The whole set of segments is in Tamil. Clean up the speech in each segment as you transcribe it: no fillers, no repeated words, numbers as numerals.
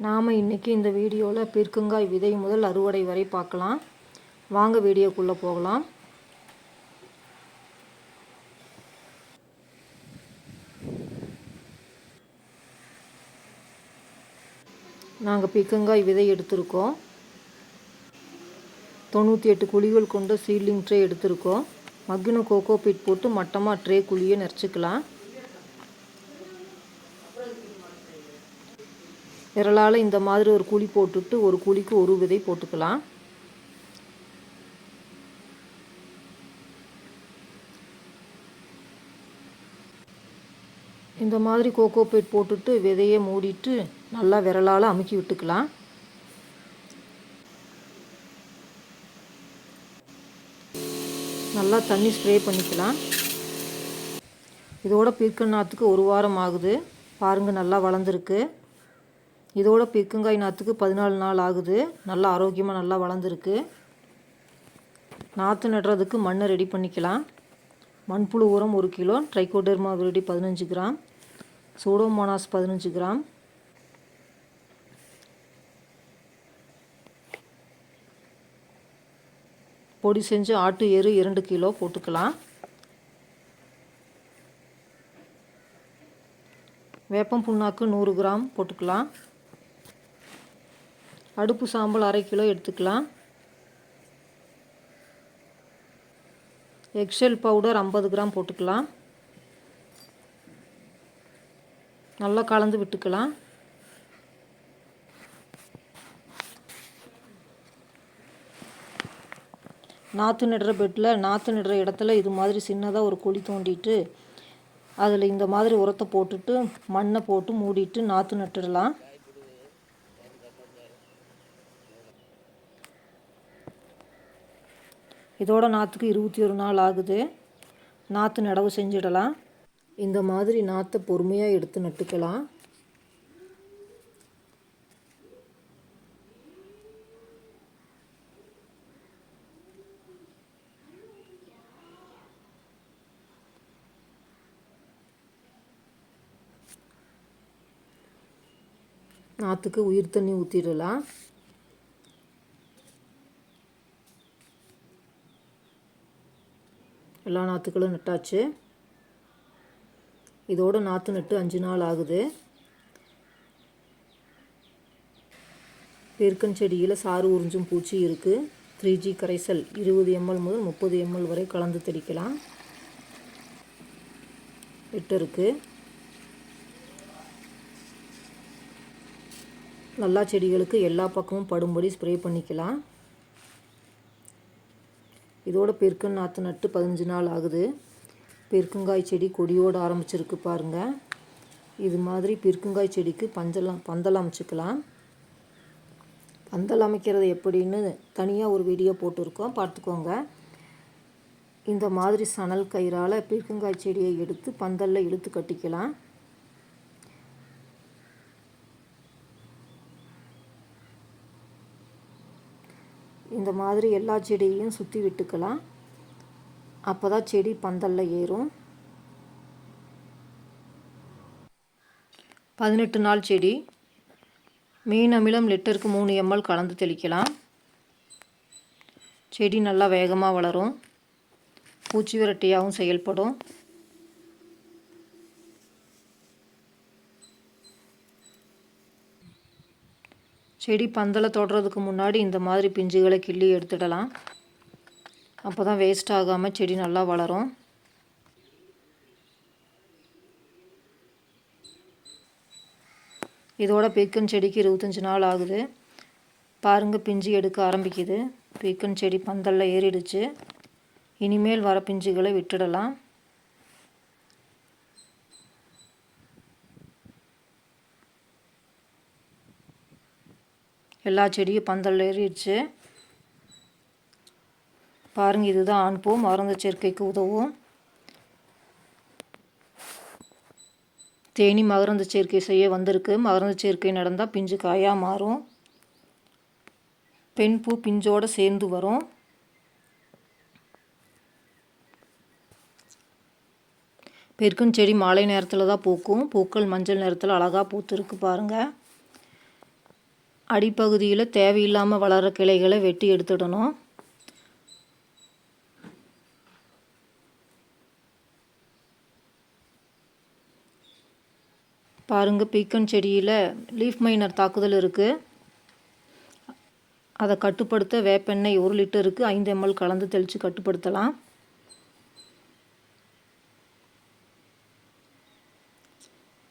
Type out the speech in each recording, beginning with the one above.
நாம் இன்றைக்கி இந்த வீடியோவில் பீர்க்கங்காய் விதை முதல் அறுவடை வரை பார்க்கலாம். வாங்க வீடியோக்குள்ளே போகலாம். நாங்கள் பீர்க்கங்காய் விதை எடுத்திருக்கோம். 98 குழிகள் கொண்ட சீட்லிங் ட்ரே எடுத்திருக்கோம். மக்கின கோகோ பீட் போட்டு மட்டமாக ட்ரே குழியை நிறச்சிக்கலாம். விரலால் இந்த மாதிரி ஒரு குழி போட்டுட்டு ஒரு குழிக்கு ஒரு விதை போட்டுக்கலாம். இந்த மாதிரி கோகோ பீட் போட்டுட்டு விதையை மூடிட்டு நல்லா விரலால் அமுக்கி விட்டுக்கலாம். நல்லா தண்ணி ஸ்ப்ரே பண்ணிக்கலாம். இதோட பீர்க்கங்காய் நாற்றுக்கு 1 வாரம் ஆகுது. பாருங்கள், நல்லா வளர்ந்துருக்கு. இதோட பீர்க்கங்காய் நாற்றுக்கு 14 நாள் ஆகுது. நல்லா ஆரோக்கியமாக நல்லா வளர்ந்துருக்கு. நாற்று நடுறதுக்கு மண்ணை ரெடி பண்ணிக்கலாம். மண்புழு உரம் 1 kilo, Trichoderma viride 15 gram, Pseudomonas 15 gram, பொடி செஞ்சு ஆட்டு எரு 2 கிலோ போட்டுக்கலாம். வேப்பம் புண்ணாக்கு 100 கிராம் போட்டுக்கலாம். அடுப்பு சாம்பல் 1/2 கிலோ எடுத்துக்கலாம். எக்ஸெல் பவுடர் 50 கிராம் போட்டுக்கலாம். நல்லா கலந்து விட்டுக்கலாம். நாற்று நடுற பெட்டில் நாற்று நடுற இடத்துல இது மாதிரி சின்னதாக ஒரு குழி தோண்டிட்டு அதில் இந்த மாதிரி உரத்தை போட்டுட்டு மண்ணை போட்டு மூடிட்டு நாற்று நட்டுடலாம். இதோட நாற்றுக்கு 21 நாள் ஆகுது. நாற்று நடவு செஞ்சிடலாம். இந்த மாதிரி நாற்றை பொறுமையாக எடுத்து நட்டுக்கலாம். நாற்றுக்கு உயிர் தண்ணி ஊற்றிடலாம். எல்லா நாற்றுக்களும் நட்டாச்சு. இதோட நாற்று நட்டு 5 நாள் ஆகுது. பீர்க்கஞ்செடியில் சாறு உறிஞ்சும் பூச்சி இருக்குது. 3G கரைசல் 20 ml முதல் 30 ml வரை கலந்து தெளிக்கலாம். லிட்டருக்கு. நல்லா செடிகளுக்கு எல்லா பக்கமும் படும்படி ஸ்ப்ரே பண்ணிக்கலாம். இதோட பீர்க்கன் நாற்று நட்டு 15 நாள் ஆகுது. பீர்க்கங்காய் செடி கொடியோடு ஆரம்பிச்சிருக்கு பாருங்கள். இது மாதிரி பீர்க்கங்காய் செடிக்கு பந்தல் அமைச்சிக்கலாம். பந்தல் அமைக்கிறது எப்படின்னு தனியாக ஒரு வீடியோ போட்டிருக்கோம், பார்த்துக்கோங்க. இந்த மாதிரி சணல் கயிறால் பீர்க்கங்காய் செடியை எடுத்து பந்தலில் இழுத்து கட்டிக்கலாம். இந்த மாதிரி எல்லா செடியையும் சுற்றி விட்டுக்கலாம். அப்போ தான் செடி பந்தலில் ஏறும். 18 நாள் செடி. மீன் அமிலம் லிட்டருக்கு 3 ml கலந்து தெளிக்கலாம். செடி நல்லா வேகமாக வளரும். பூச்சி விரட்டியாகவும் செயல்படும். செடி பந்தலை தொடுறதுக்கு முன்னாடி இந்த மாதிரி பிஞ்சுகளை கிள்ளி எடுத்துடலாம். அப்போ தான் வேஸ்ட் ஆகாமல் செடி நல்லா வளரும். இதோட பீர்க்கன் செடிக்கு 25 நாள் ஆகுது. பாருங்கள், பிஞ்சு எடுக்க ஆரம்பிக்குது. பீர்க்கன் செடி பந்தலில் ஏறிடுச்சு. இனிமேல் வர பிஞ்சுகளை விட்டுடலாம். எல்லா செடியும் பந்தல் ஏறிடுச்சு. பாருங்கள், இதுதான் ஆண் பூ. மகரந்த சேர்க்கைக்கு உதவும். தேனி மகரந்த சேர்க்கை செய்ய வந்திருக்கு. மகரந்த சேர்க்கை நடந்தால் பிஞ்சு காயாக மாறும். பெண் பூ பிஞ்சோடு சேர்ந்து வரும். பெருக்கும் செடி மாலை நேரத்தில் தான் பூக்கும். பூக்கள் மஞ்சள் நிறத்தில் அழகாக பூத்துருக்கு பாருங்கள். அடிப்பகுதியில் தேவையில்லாமல் வளர்கிற கிளைகளை வெட்டி எடுத்துடணும். பாருங்கள், பீக்கன் செடியில் லீஃப் மைனர் தாக்குதல் இருக்குது. அதை கட்டுப்படுத்த வேப்பெண்ணெய் 1 லிட்டருக்கு 5 ml கலந்து தெளித்து கட்டுப்படுத்தலாம்.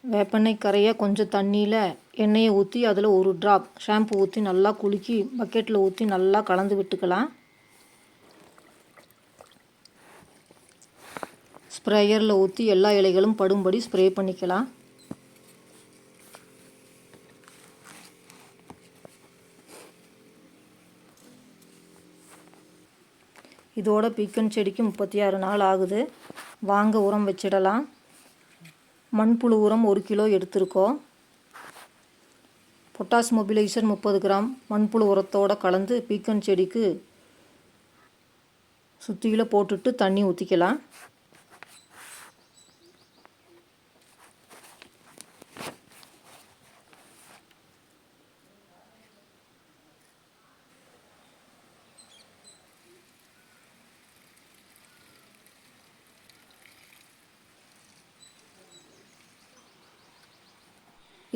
வேப்பெண்ணெய் கரையை கொஞ்சம் தண்ணியில் எண்ணெயை ஊற்றி அதில் 1 ட்ராப் ஷாம்பு ஊற்றி நல்லா குலுக்கி பக்கெட்டில் ஊற்றி நல்லா கலந்து விட்டுக்கலாம். ஸ்ப்ரேயரில் ஊற்றி எல்லா இலைகளும் படும்படி ஸ்ப்ரே பண்ணிக்கலாம். இதோட பீக்கன் செடிக்கு 36 நாள் ஆகுது. வாங்க உரம் வச்சிடலாம். மண்புழு உரம் 1 கிலோ எடுத்திருக்கோம். பொட்டாஸ் மொபிலைசர் 30 கிராம் மண்புழு உரத்தோடு கலந்து பீக்கன் செடிக்கு சுற்றியில் போட்டுட்டு தண்ணி ஊற்றிக்கலாம்.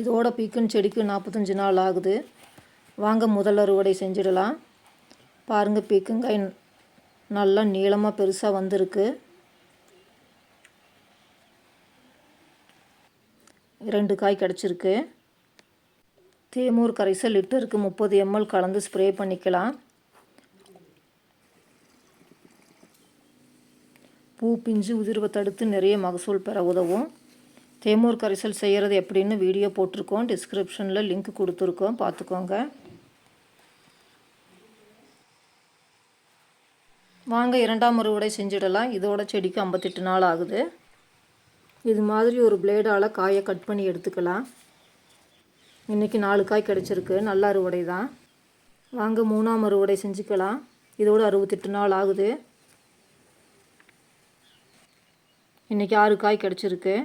இதோட பீக்கன் செடிக்கு 45 நாள் ஆகுது. வாங்க முதல் அறுவடை செஞ்சிடலாம். பாருங்கள், பீக்கங்காய் நல்லா நீளமாக பெருசாக வந்திருக்கு. 2 காய் கிடச்சிருக்கு. தேமூர் கரைசல் லிட்டருக்கு 30 ml கலந்து ஸ்ப்ரே பண்ணிக்கலாம். பூ பிஞ்சு உதிர்வை தடுத்து நிறைய மகசூல் பெற உதவும். தேமூர் கரைசல் செய்கிறது எப்படின்னு வீடியோ போட்டிருக்கோம். டிஸ்கிரிப்ஷனில் லிங்க் கொடுத்துருக்கோம், பார்த்துக்கோங்க. வாங்க 2ஆம் அறுவடை செஞ்சிடலாம். இதோட செடிக்கு 58 நாள் ஆகுது. இது மாதிரி ஒரு பிளேடால் காயை கட் பண்ணி எடுத்துக்கலாம். இன்றைக்கி 4 காய் கிடச்சிருக்கு. நல்ல அறுவடை தான். வாங்க 3ஆம் அறுவடை செஞ்சுக்கலாம். இதோட 68 நாள் ஆகுது. இன்றைக்கி 6 காய் கிடச்சிருக்கு.